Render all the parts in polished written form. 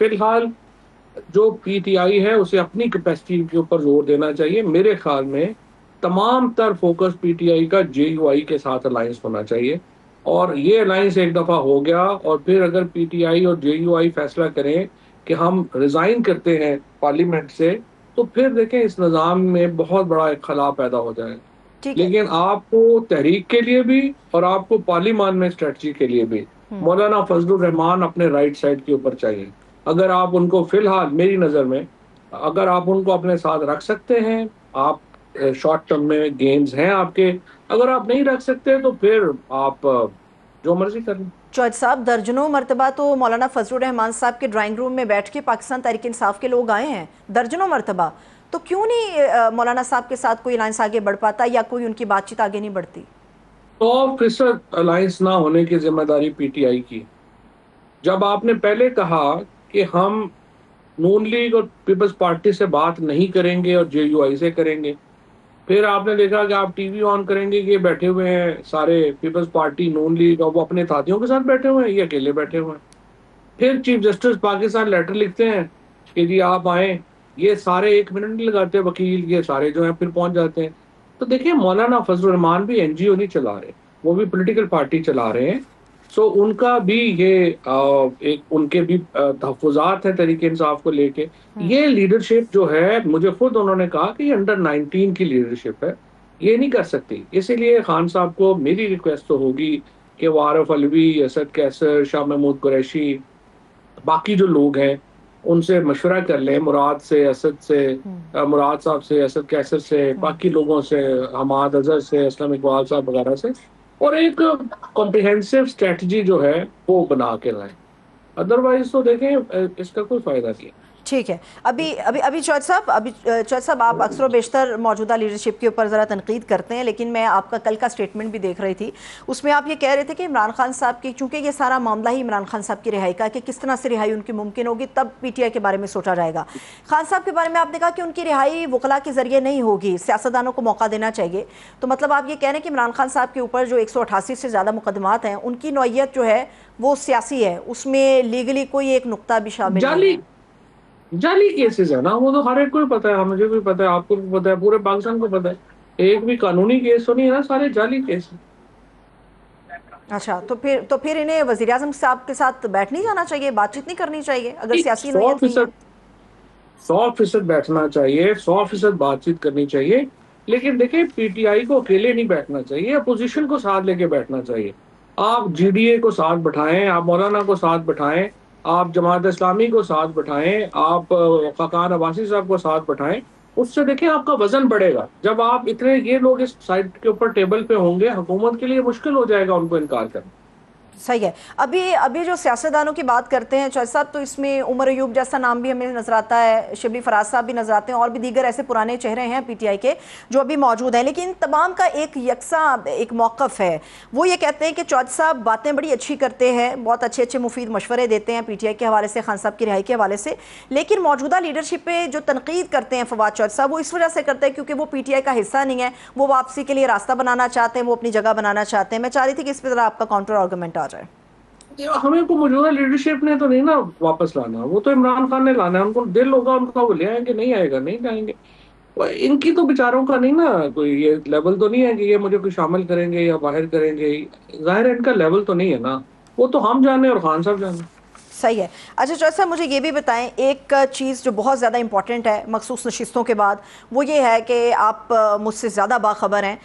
फिलहाल जो पीटीआई है उसे अपनी कैपेसिटी के ऊपर जोर देना चाहिए। मेरे ख्याल में तमाम तर फोकस पीटीआई का जेयूआई के साथ अलायंस होना चाहिए, और ये अलायंस एक दफा हो गया और फिर अगर पीटीआई और जेयूआई फैसला करें कि हम रिजाइन करते हैं पार्लियामेंट से, तो फिर देखें इस निज़ाम में बहुत बड़ा एक खला पैदा हो जाएगा। ठीक है। लेकिन आपको तहरीक के लिए भी और आपको पार्लियामान में स्ट्रेटजी के लिए भी हम्म। मौलाना फजलुर रहमान अपने राइट साइड के ऊपर चाहिए। अगर आप उनको फिलहाल मेरी नज़र में, अगर आप उनको अपने साथ रख सकते हैं, आप शॉर्ट टर्म में गेम्स हैं आपके, अगर आप नहीं रख सकते तो फिर आप जो मर्जी कर लें। चौधरी साहब, दर्जनों मरतबा तो मौलाना फजलुर रहमान साहब के ड्राइंग रूम में बैठ के पाकिस्तान तहरीक इंसाफ के लोग आए हैं, दर्जनों मरतबा। तो क्यों नहीं मौलाना साहब के साथ कोई अलायंस आगे बढ़ पाता या कोई उनकी बातचीत आगे नहीं बढ़ती? 100% अलायंस ना होने की जिम्मेदारी पीटीआई की। जब आपने पहले कहा कि हम नून लीग और पीपल्स पार्टी से बात नहीं करेंगे और जेयूआई से करेंगे, फिर आपने देखा कि आप टीवी ऑन करेंगे कि ये बैठे हुए हैं सारे पीपल्स पार्टी, नून लीग, और वो अपने साथियों के साथ बैठे हुए हैं, ये अकेले बैठे हुए हैं। फिर चीफ जस्टिस पाकिस्तान लेटर लिखते हैं कि जी आप आए, ये सारे 1 मिनट नहीं लगाते वकील, ये सारे जो हैं फिर पहुंच जाते हैं। तो देखिए मौलाना फजल रहमान भी एनजीओ नहीं चला रहे, वो भी पॉलिटिकल पार्टी चला रहे हैं। सो उनका भी ये एक उनके भी तहफुजात हैं तरीके इंसाफ को लेके। हम्म। ये लीडरशिप जो है, मुझे खुद उन्होंने कहा कि ये अंडर 19 की लीडरशिप है, ये नहीं कर सकती। इसीलिए खान साहब को मेरी रिक्वेस्ट तो होगी कि वो आरफ अलवी, असद कैसर, शाह महमूद कुरैशी, बाकी जो लोग हैं उनसे मशवरा कर लें, मुराद से, असद से, मुराद साहब से, असद कैसर से, हम्म। बाकी लोगों से, हमाद अजहर से, असलम इकबाल साहब वगैरह से, और एक कॉम्प्रिहेंसिव स्ट्रेटजी जो है वो बना के लाएं। अदरवाइज तो देखें इसका कोई फायदा नहीं है। ठीक है। अभी अभी अभी चौधरी साहब, आप अक्सर बेशतर मौजूदा लीडरशिप के ऊपर ज़रा तनकीद करते हैं, लेकिन मैं आपका कल का स्टेटमेंट भी देख रही थी, उसमें आप ये कह रहे थे कि इमरान खान साहब की, चूंकि ये सारा मामला ही इमरान खान साहब की रिहाई का, कि किस तरह से रिहाई उनकी मुमकिन होगी, तब पीटीआई के बारे में सोचा जाएगा। खान साहब के बारे में आपने कहा कि उनकी रिहाई वकला के जरिए नहीं होगी, सियासतदानों को मौका देना चाहिए। तो मतलब आप ये कह रहे हैं कि इमरान खान साहब के ऊपर जो 188 से ज़्यादा मुकदमात हैं, उनकी नौयत जो है वो सियासी है, उसमें लीगली कोई एक नुक्ता भी शामिल नहीं जाली है। जाली केसेस है ना, वो तो हर एक को ही पता है, मुझे भी पता है, आपको भी पता है, पूरे पाकिस्तान को पता है। एक भी कानूनी केस तो नहीं है ना, सारे जाली केस हैं। अच्छा, तो फिर इन्हें वजीर आजम साहब के साथ बैठ नहीं जाना चाहिए, बातचीत नहीं करनी चाहिए अगर सियासी सौ नोयत नहीं है? फीसद 100% बैठना चाहिए, 100% बातचीत करनी चाहिए। लेकिन देखिए पीटीआई को अकेले नहीं बैठना चाहिए, अपोजिशन को साथ लेके बैठना चाहिए। आप जीडीए को साथ बैठाएं, आप मौलाना को साथ बैठाएं, आप जमात इस्लामी को साथ बैठाएं, आप फकान अब्बासी साहब को साथ बैठाएं। उससे देखिए आपका वजन बढ़ेगा। जब आप इतने ये लोग इस साइड के ऊपर टेबल पे होंगे, हुकूमत के लिए मुश्किल हो जाएगा उनको इनकार करना। सही है। अभी अभी जो सियासतदानों की बात करते हैं चौधरी साहब, तो इसमें उमर अयूब जैसा नाम भी हमें नजर आता है, शिबली फराज साहब भी नजर आते हैं, और भी दीगर ऐसे पुराने चेहरे हैं पीटीआई के जो अभी मौजूद हैं। लेकिन तमाम का एक यकसा एक मौकफ है, वो ये कहते हैं कि चौधरी साहब बातें बड़ी अच्छी करते हैं, बहुत अच्छे अच्छे मुफीद मशवरे देते हैं पीटीआई के हवाले से, खान साहब की रिहाई के हवाले से, लेकिन मौजूदा लीडरशिप पे जो तनकीद करते हैं फवाद चौधरी साहब, वो इस वजह से करते हैं क्योंकि वो पीटीआई का हिस्सा नहीं है, वो वापसी के लिए रास्ता बनाना चाहते हैं, वो अपनी जगह बनाना चाहते हैं। मैं चाह रही थी कि इस पर ज़रा आपका काउंटर आर्गूमेंट आ जाए। हमें को मौजूदा लीडरशिप ने तो नहीं ना वापस लाना, वो तो इमरान खान ने लाना है। उनको दिल होगा उनका, वो ले आएंगे, नहीं आएगा नहीं लाएंगे। इनकी तो बेचारों का नहीं ना कोई ये लेवल तो नहीं है कि ये मुझे कोई शामिल करेंगे या बाहर करेंगे। जाहिर है इनका लेवल तो नहीं है ना, वो तो हम जाने और खान साहब जाने। सही है। अच्छा चौधरी साहब, मुझे ये भी बताएं, एक चीज़ जो बहुत ज़्यादा इंपॉर्टेंट है मखसूस नशिस्तों के बाद, वो ये है कि आप मुझसे ज़्यादा बाखबर हैं।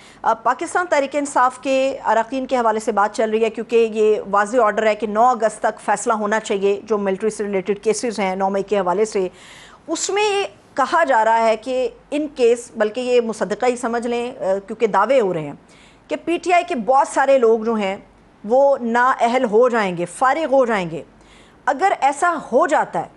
पाकिस्तान तहरीक इंसाफ के अरकान के हवाले से बात चल रही है, क्योंकि ये वाज़ेह ऑर्डर है कि 9 अगस्त तक फ़ैसला होना चाहिए जो मिलिट्री से रिलेटेड केसेस हैं 9 मई के हवाले से। उसमें कहा जा रहा है कि इन केस, बल्कि ये मुसद्दक़ा ही समझ लें, क्योंकि दावे हो रहे हैं कि पीटीआई के बहुत सारे लोग जो हैं वो नाअहल हो जाएंगे, फारिग हो जाएंगे। अगर ऐसा हो जाता है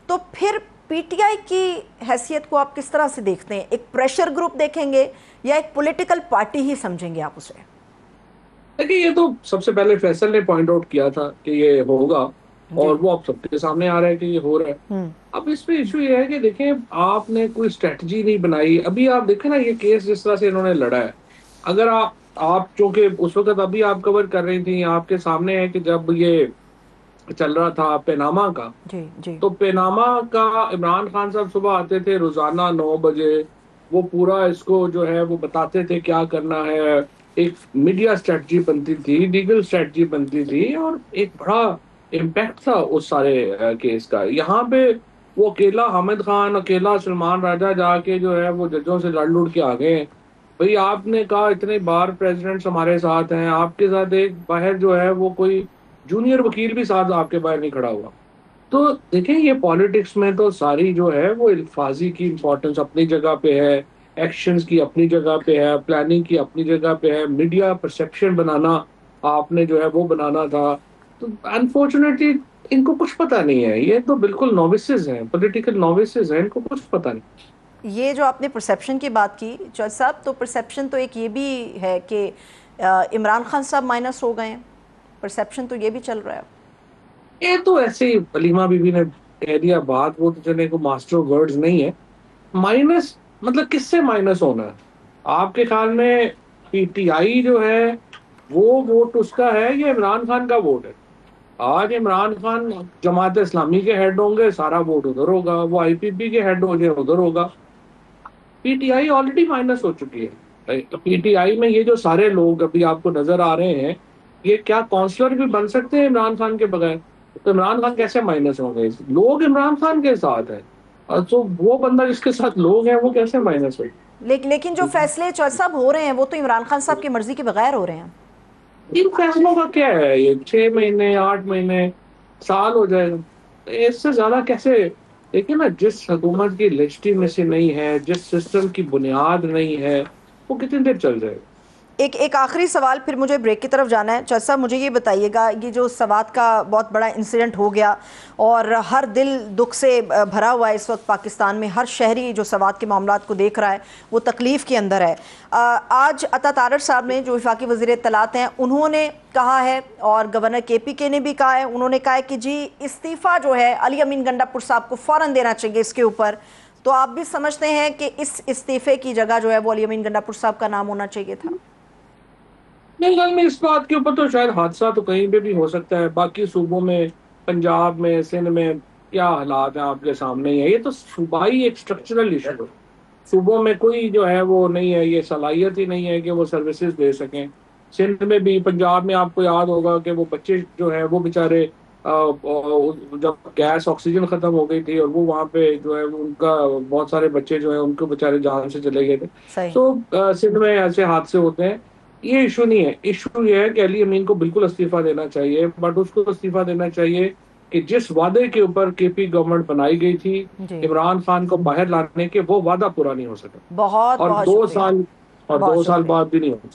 तो फिर पीटीआई की हैसियत को आप किस तरह से देखते हैं? एक प्रेशर ग्रुप देखेंगे या एक पॉलिटिकल पार्टी ही समझेंगे आप उसे? देखिए ये तो सबसे पहले फैसल ने पॉइंट आउट किया था कि ये होगा, जी। और वो अब सबके सामने आ रहा है कि ये हो रहा है। हम्म। अब इसमें इशू ये है कि देखिए आपने कोई स्ट्रेटजी नहीं बनाई। अभी आप देखें ना ये केस जिस तरह से इन्होंने लड़ा है, अगर आप चूंकि उस वक्त अभी आप कवर कर रही थी, आपके सामने है कि जब ये चल रहा था पेनामा का, जी जी। तो पेनामा का इमरान खान साहब सुबह आते थे रोजाना 9 बजे, वो पूरा इसको जो है वो बताते थे क्या करना है। एक मीडिया स्ट्रेटजी बनती थी, लीगल स्ट्रेटजी बनती थी, और एक बड़ा इम्पैक्ट था उस सारे केस का। यहाँ पे वो अकेला हामिद खान, अकेला सलमान राजा जाके जो है वो जजों से लड़ लुड़ के आ गए हैं। भाई आपने कहा इतने बार प्रेसिडेंट्स हमारे साथ हैं, आपके साथ एक बाहर जो है वो कोई जूनियर वकील भी साथ आपके बाहर नहीं खड़ा हुआ। तो देखें, ये पॉलिटिक्स में तो सारी जो है वो अल्फाजी की इम्पोर्टेंस अपनी जगह पे है, एक्शंस की अपनी जगह पे है, प्लानिंग की अपनी जगह पे है, मीडिया परसेप्शन बनाना आपने जो है वो बनाना था। तो अनफॉर्चुनेटली इनको कुछ पता नहीं है, ये तो बिल्कुल नोविसेस हैं, पॉलिटिकल नोविसेस हैं, इनको कुछ पता नहीं। ये जो आपने परसेप्शन की बात की जज साहब, तो परसेप्शन तो एक ये भी है कि इमरान खान साहब माइनस हो गए हैं, परसेप्शन तो ये भी चल रहा है। ये तो ऐसे ही हलीमा बीबी ने कह दिया बात, वो तो चले को मास्टर ऑफ वर्ड्स नहीं है। माइनस मतलब किससे माइनस होना है आपके ख्याल में? पीटीआई जो है वो वोट उसका है या इमरान खान का वोट है? आज इमरान खान जमात इस्लामी के हेड होंगे, सारा वोट उधर होगा, वो आईपीपी के हेड हो गए, उधर होगा। पीटीआई ऑलरेडी माइनस हो चुकी है। तो पीटीआई में ये जो सारे लोग अभी आपको नजर आ रहे हैं, ये क्या काउंसलर भी बन सकते हैं इमरान खान के बगैर? तो इमरान खान कैसे माइनस होंगे? लोग इमरान खान के साथ है, और तो वो बंदा जिसके साथ लोग हैं वो कैसे माइनस हो? लेकिन जो फैसले चौधरी साहब हो रहे हैं वो तो इमरान खान साहब की मर्जी के बगैर हो रहे हैं। इन फैसलों का क्या है? ये 6 महीने, 8 महीने, साल हो जाएगा, तो इससे ज्यादा कैसे? देखिए ना, जिस हुकूमत की लेजिटिमेसी नहीं है, जिस सिस्टम की बुनियाद नहीं है, वो कितनी देर चल जाएगा? एक एक आखिरी सवाल, फिर मुझे ब्रेक की तरफ जाना है। चौधरी साहब मुझे ये बताइएगा, ये जो सवात का बहुत बड़ा इंसिडेंट हो गया और हर दिल दुख से भरा हुआ है इस वक्त पाकिस्तान में, हर शहरी जो सवात के मामलात को देख रहा है वो तकलीफ़ के अंदर है। आज अता तारड़ साहब ने, जो वफाकी वज़ीर इत्तलात हैं, उन्होंने कहा है, और गवर्नर KPK ने भी कहा है, उन्होंने कहा है कि जी इस्तीफ़ा जो है अली अमीन गंडापुर साहब को फ़ौरन देना चाहिए इसके ऊपर। तो आप भी समझते हैं कि इस इस्तीफ़े की जगह जो है वो अली अमीन गंडापुर साहब का नाम होना चाहिए था? नहीं, गल में इस बात के ऊपर तो शायद हादसा तो कहीं पे भी हो सकता है, बाकी सूबों में, पंजाब में, सिंध में क्या हालात हैं आपके सामने ही है। ये तो सूबाई एक स्ट्रक्चरल इशू है। सूबों में कोई जो है वो नहीं है, ये सलाहियत ही नहीं है कि वो सर्विसेज दे सकें। सिंध में भी, पंजाब में आपको याद होगा कि वो बच्चे जो है वो बेचारे जब गैस ऑक्सीजन खत्म हो गई थी, और वो वहाँ पे जो है उनका बहुत सारे बच्चे जो है उनको बेचारे जान से चले गए थे। सही। तो सिंध में ऐसे हादसे होते हैं। ये इशू नहीं है, इशू ये है कि अली अमीन को बिल्कुल इस्तीफा देना चाहिए, बट उसको इस्तीफा देना चाहिए कि जिस वादे के ऊपर केपी गवर्नमेंट बनाई गई थी, जी। इमरान खान को बाहर लाने के, वो वादा पूरा नहीं हो सका। बहुत और बहुत दो शुक्रिया। साल और बहुत दो साल शुक्रिया। बाद भी नहीं हो